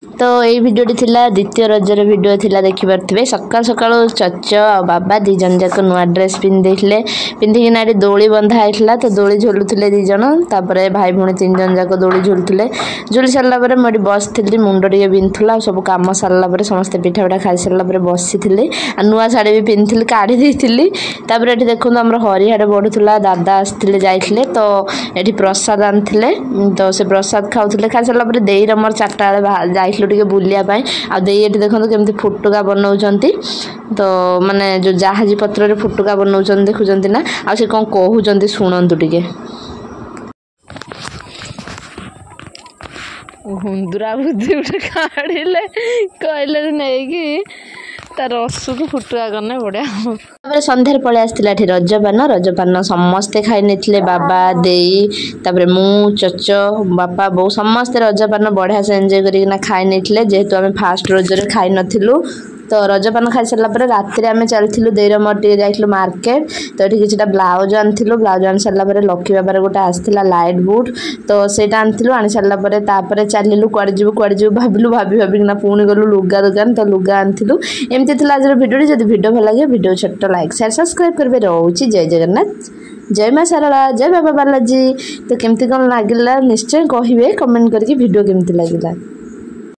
तो ये भिडियोटी थिला द्वितीय रजर भिडियो थिला देखि पारथिबे सकाळ सकाळ चच आ बाबा दी जन जाक नुआ ड्रेस पिंधिले पिंधिकिना दोली बंधा आइठला तो दोली झुलुथिले दी जन तापरे भाई भुणी तीन जन जाक दोली झुलुथिले झुली सरला परे मोडी बसथिली मुंड टिके बिंथुला सब काम सरला परे समस्त पिठा पिठा खाइ सरला परे बसिथिले आ नुआ साड़ी भी पिंधिली काढी देथिली तापरे एठी देखुन हमर हरिहाडे बढुथुला दादा आस्थिले जाइथिले तो एठी प्रसाद आनथिले तो से प्रसाद खाउथिले खाइ सरला परे देई रमर चारटा बेले जाइथिलु टिके बुलिया पाई आ देई एठी देखंतु केमती फुटुका बनाउचंती तो माने जो जहाजी पत्र रे फुटुका बनाउचंती देखुचंती ना आ से कोन कहउचंती सुनंतु टिके हुंदुरा बुद्धि उठे काढिले कहले नै कि तार रसु को फुटुआ करने बढ़िया तापर संध्यार पळे आस्तिला एठी रजपान समस्ते खाइ नेथिले बाबा देई तापर मु चचो बापा बो समस्ते रजपान बढ़िया से एन्जॉय करिना खाइ नेथिले जेहेतु हमें फास्ट रोज रे खाइ नथिलु तो रजपान खाइ सरला परे रात्रि आमे चलथिलु देर मटे जाइथिलु मार्केट तो एठी किछटा ब्लाउज आनथिलु ब्लाउज आन सरला परे लकी बाबार गोटा आस्तिला लाइट बूट तो सेटा आनथिलु आनि सरला परे तापरे चालिलु कुआडे जिबु भाबिलु भाबिना पुणी गलु लुगा दुकान तो लुगा आनथिलु एमती थिला आज भिडियो जदि भिडियो भल लागे भिडियो छोट लाइक शेयर सब्सक्राइब करबे रहउची जय जगन्नाथ जय मां सरला जय बाबा बालाजी तो केमती कोन लागिला निश्चय कहिबे कमेंट करके भिडियो केमती लागिला।